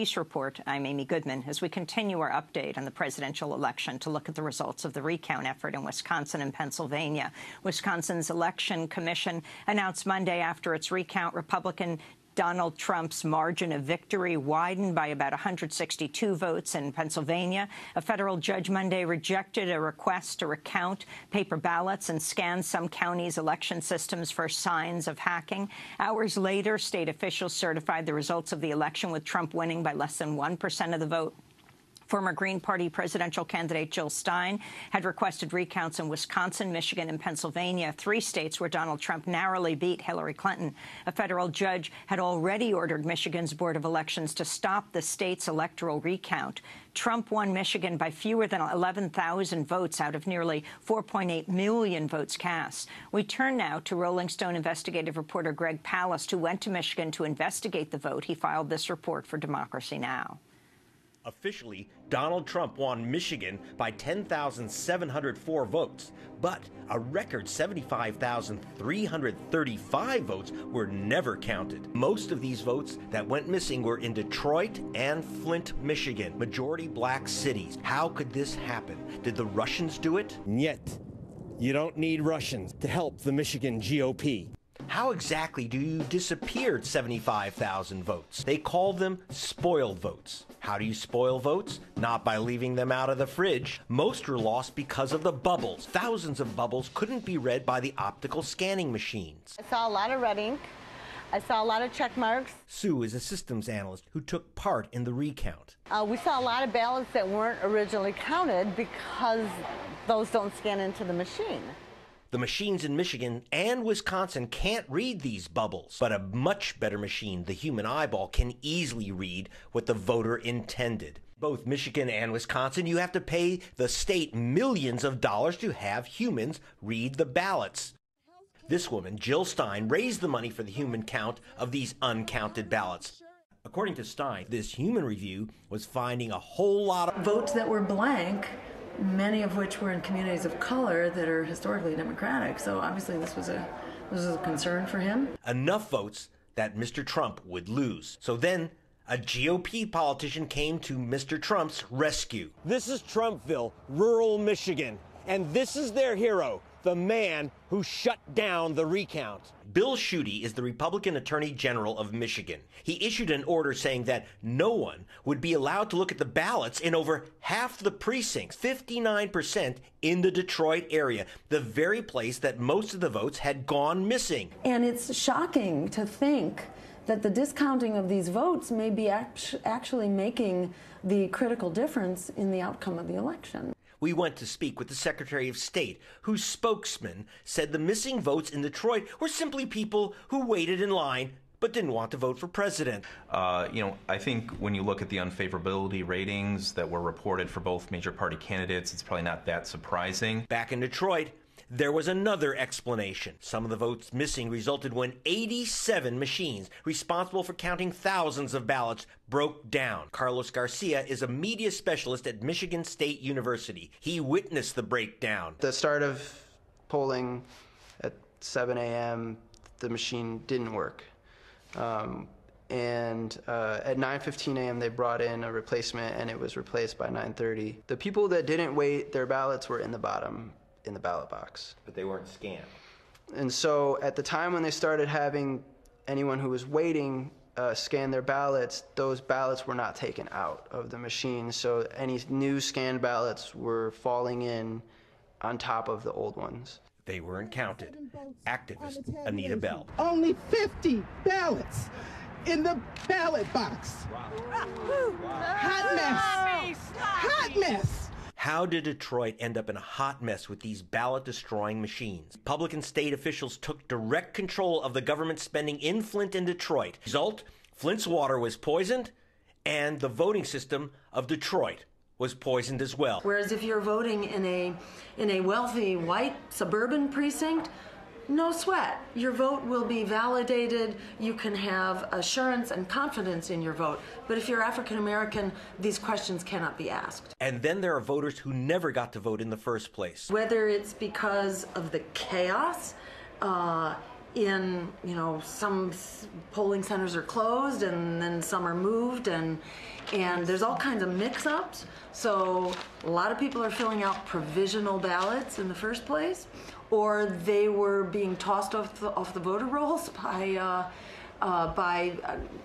Police Report. I'm Amy Goodman. As we continue our update on the presidential election to look at the results of the recount effort in Wisconsin and Pennsylvania. Wisconsin's Election Commission announced Monday after its recount, Republican Donald Trump's margin of victory widened by about 162 votes. In Pennsylvania, a federal judge Monday rejected a request to recount paper ballots and scan some counties' election systems for signs of hacking. Hours later, state officials certified the results of the election, with Trump winning by less than 1% of the vote. Former Green Party presidential candidate Jill Stein had requested recounts in Wisconsin, Michigan, and Pennsylvania, 3 states where Donald Trump narrowly beat Hillary Clinton. A federal judge had already ordered Michigan's Board of Elections to stop the state's electoral recount. Trump won Michigan by fewer than 11,000 votes out of nearly 4.8 million votes cast. We turn now to Rolling Stone investigative reporter Greg Palast, who went to Michigan to investigate the vote. He filed this report for Democracy Now! Officially, Donald Trump won Michigan by 10,704 votes, but a record 75,335 votes were never counted. Most of these votes that went missing were in Detroit and Flint, Michigan, majority black cities. How could this happen? Did the Russians do it? Yet, you don't need Russians to help the Michigan GOP. How exactly do you disappear 75,000 votes? They call them spoiled votes. How do you spoil votes? Not by leaving them out of the fridge. Most were lost because of the bubbles. Thousands of bubbles couldn't be read by the optical scanning machines. I saw a lot of red ink. I saw a lot of check marks. Sue is a systems analyst who took part in the recount. We saw a lot of ballots that weren't originally counted because those don't scan into the machine. The machines in Michigan and Wisconsin can't read these bubbles, but a much better machine, the human eyeball, can easily read what the voter intended. Both Michigan and Wisconsin, you have to pay the state millions of dollars to have humans read the ballots. This woman, Jill Stein, raised the money for the human count of these uncounted ballots. According to Stein, this human review was finding a whole lot of votes that were blank, many of which were in communities of color that are historically Democratic. So obviously this was a concern for him. Enough votes that Mr. Trump would lose. So then a GOP politician came to Mr. Trump's rescue. This is Trumpville, rural Michigan, and this is their hero, the man who shut down the recount. Bill Schuette is the Republican Attorney General of Michigan. He issued an order saying that no one would be allowed to look at the ballots in over half the precincts, 59% in the Detroit area, the very place that most of the votes had gone missing. And it's shocking to think that the discounting of these votes may be actually making the critical difference in the outcome of the election. We went to speak with the Secretary of State, whose spokesman said the missing votes in Detroit were simply people who waited in line but didn't want to vote for president. I think when you look at the unfavorability ratings that were reported for both major party candidates, it's probably not that surprising. Back in Detroit, there was another explanation. Some of the votes missing resulted when 87 machines responsible for counting thousands of ballots broke down. Carlos Garcia is a media specialist at Michigan State University. He witnessed the breakdown. The start of polling at 7 a.m., the machine didn't work. At 9:15 a.m. they brought in a replacement, and it was replaced by 9:30. The people that didn't wait, their ballots were in the bottom in the ballot box. But they weren't scanned. And so at the time when they started having anyone who was waiting scan their ballots, those ballots were not taken out of the machine. So any new scanned ballots were falling in on top of the old ones. They weren't counted. Activist Anita Bell. Only 50 ballots in the ballot box. Wow. Hot mess. Hot mess. How did Detroit end up in a hot mess with these ballot-destroying machines? Public and state officials took direct control of the government spending in Flint and Detroit. Result, Flint's water was poisoned, and the voting system of Detroit was poisoned as well. Whereas if you're voting in a wealthy white suburban precinct, no sweat. Your vote will be validated. You can have assurance and confidence in your vote. But if you're African American, these questions cannot be asked. And then there are voters who never got to vote in the first place. Whether it's because of the chaos some polling centers are closed and then some are moved, and there's all kinds of mix-ups. So a lot of people are filling out provisional ballots in the first place, or they were being tossed off the voter rolls by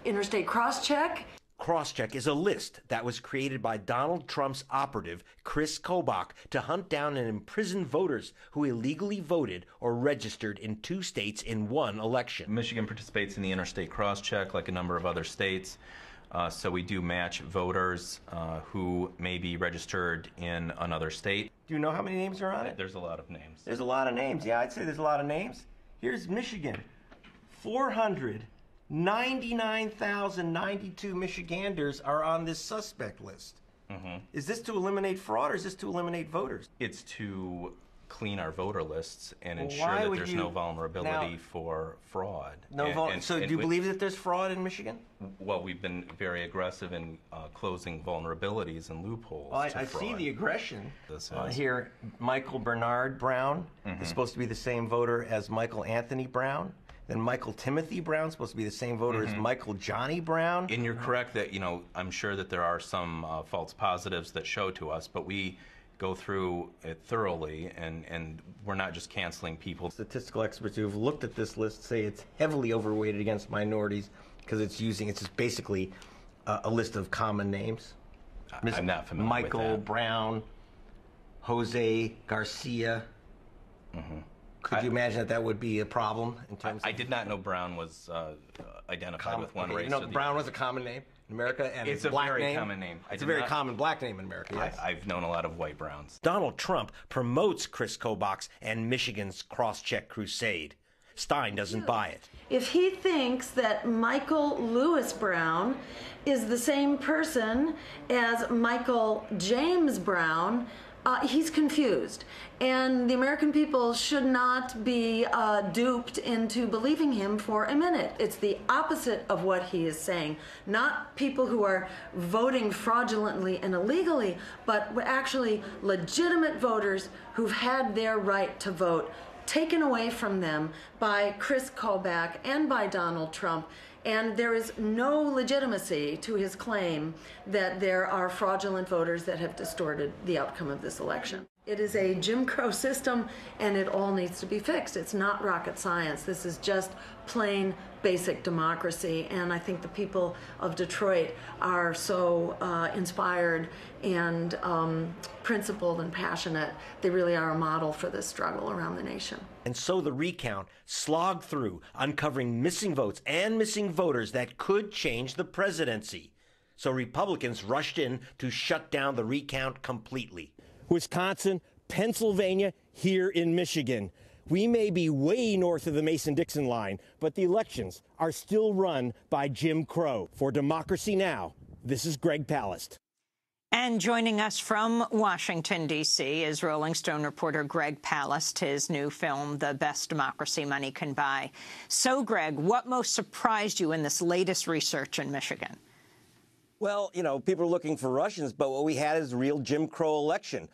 interstate cross-check. Crosscheck is a list that was created by Donald Trump's operative, Chris Kobach, to hunt down and imprison voters who illegally voted or registered in 2 states in one election. Michigan participates in the interstate crosscheck like a number of other states. So we do match voters who may be registered in another state. Do you know how many names are on it? There's a lot of names. There's a lot of names. Yeah, I'd say there's a lot of names. Here's Michigan. 499,092 Michiganders are on this suspect list. Mm-hmm. Is this to eliminate fraud, or is this to eliminate voters? It's to clean our voter lists and ensure that there's no vulnerability for fraud. So do you believe that there's fraud in Michigan? Well, we've been very aggressive in closing vulnerabilities and loopholes. Well, I see the aggression here. Michael Bernard Brown is supposed to be the same voter as Michael Anthony Brown. Then Michael Timothy Brown, supposed to be the same voter as Michael Johnny Brown. And you're correct that, I'm sure that there are some false positives that show to us, but we go through it thoroughly, and we're not just canceling people. Statistical experts who have looked at this list say it's heavily overweighted against minorities because it's just basically a list of common names. I'm not familiar Michael with that. Brown, Jose Garcia. Could you imagine that would be a problem in terms of... I did not know Brown was identified with one race. Brown was a common name in America, and it's a black very name. Common name. It's a very common black name in America, yes. I've known a lot of white Browns. Donald Trump promotes Chris Kobach and Michigan's cross-check crusade. Stein doesn't buy it. If he thinks that Michael Lewis Brown is the same person as Michael James Brown, he's confused. And the American people should not be duped into believing him for a minute. It's the opposite of what he is saying. Not people who are voting fraudulently and illegally, but actually legitimate voters who've had their right to vote taken away from them by Chris Kobach and by Donald Trump. And there is no legitimacy to his claim that there are fraudulent voters that have distorted the outcome of this election. It is a Jim Crow system, and it all needs to be fixed. It's not rocket science. This is just plain basic democracy. And I think the people of Detroit are so inspired and principled and passionate. They really are a model for this struggle around the nation. And so the recount slogged through, uncovering missing votes and missing voters that could change the presidency. So Republicans rushed in to shut down the recount completely. Wisconsin, Pennsylvania, here in Michigan. We may be way north of the Mason-Dixon line, but the elections are still run by Jim Crow. For Democracy Now!, this is Greg Palast. And joining us from Washington, D.C. is Rolling Stone reporter Greg Palast, his new film, The Best Democracy Money Can Buy. So, Greg, what most surprised you in this latest research in Michigan? Well, people are looking for Russians, but what we had is a real Jim Crow election.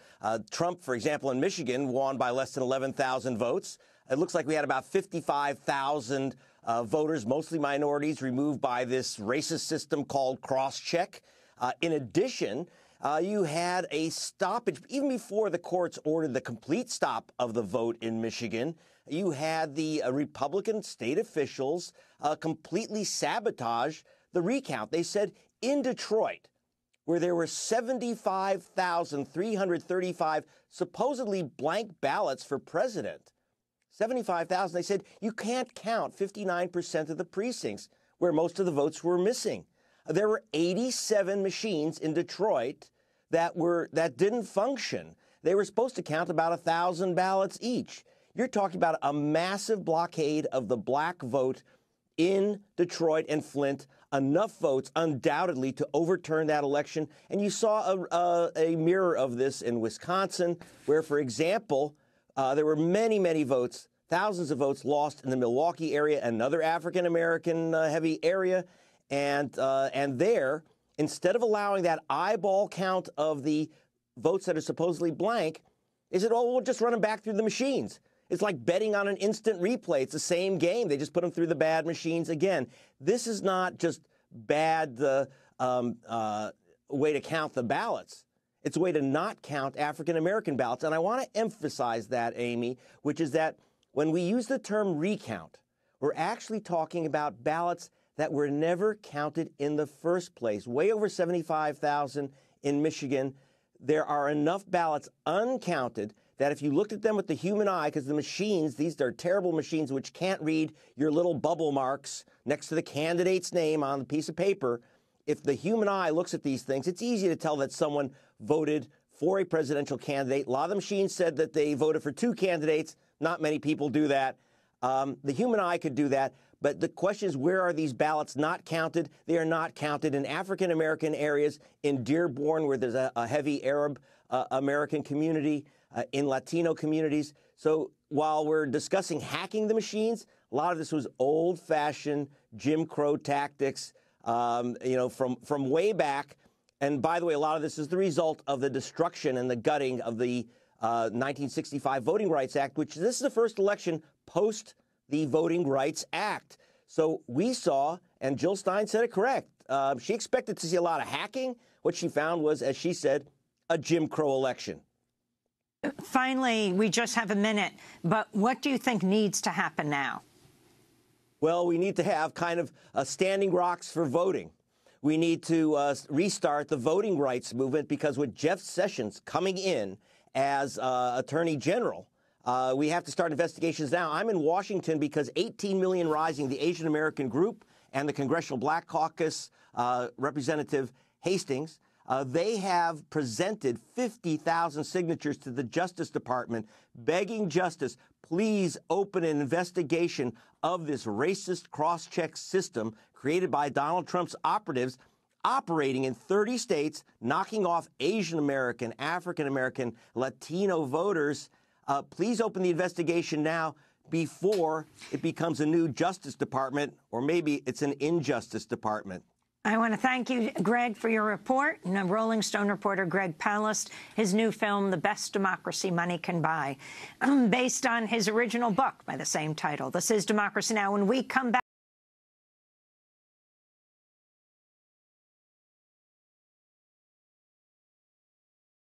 Trump, for example, in Michigan, won by less than 11,000 votes. It looks like we had about 55,000 voters, mostly minorities, removed by this racist system called cross-check. In addition, you had a stoppage, even before the courts ordered the complete stop of the vote in Michigan. You had the Republican state officials completely sabotage the recount. They said in Detroit, where there were 75,335 supposedly blank ballots for president, 75,000, they said you can't count 59% of the precincts where most of the votes were missing. There were 87 machines in Detroit that didn't function. They were supposed to count about 1,000 ballots each. You're talking about a massive blockade of the black vote in Detroit and Flint, enough votes undoubtedly to overturn that election. And you saw a mirror of this in Wisconsin, where, for example, there were many, many votes, thousands of votes lost in the Milwaukee area, another African-American heavy area. And there, instead of allowing that eyeball count of the votes that are supposedly blank, they said, oh, we'll just run them back through the machines. It's like betting on an instant replay. It's the same game. They just put them through the bad machines again. This is not just bad way to count the ballots. It's a way to not count African-American ballots. And I want to emphasize that, Amy, which is that when we use the term recount, we're actually talking about ballots that were never counted in the first place. Way over 75,000 in Michigan. There are enough ballots uncounted that if you looked at them with the human eye, because the machines, these are terrible machines which can't read your little bubble marks next to the candidate's name on the piece of paper. If the human eye looks at these things, it's easy to tell that someone voted for a presidential candidate. A lot of the machines said that they voted for two candidates. Not many people do that. The human eye could do that. But the question is, where are these ballots not counted? They are not counted in African-American areas, in Dearborn, where there's a heavy Arab American community, in Latino communities. So while we're discussing hacking the machines, a lot of this was old-fashioned Jim Crow tactics, from way back. And by the way, a lot of this is the result of the destruction and the gutting of the 1965 Voting Rights Act, which this is the first election post the Voting Rights Act. So we saw, and Jill Stein said it correct, she expected to see a lot of hacking. What she found was, as she said, a Jim Crow election. Finally, we just have a minute, but what do you think needs to happen now? Well, we need to have kind of standing rocks for voting. We need to restart the voting rights movement, because with Jeff Sessions coming in as Attorney General, we have to start investigations now. I'm in Washington because 18 Million Rising, the Asian American group, and the Congressional Black Caucus, Representative Hastings, they have presented 50,000 signatures to the Justice Department begging justice, please open an investigation of this racist cross-check system created by Donald Trump's operatives operating in 30 states, knocking off Asian American, African American, Latino voters. Please open the investigation now before it becomes a new Justice Department, or maybe it's an injustice department. I want to thank you, Greg, for your report. And Rolling Stone reporter Greg Palast, his new film, The Best Democracy Money Can Buy, based on his original book by the same title. This is Democracy Now! When we come back.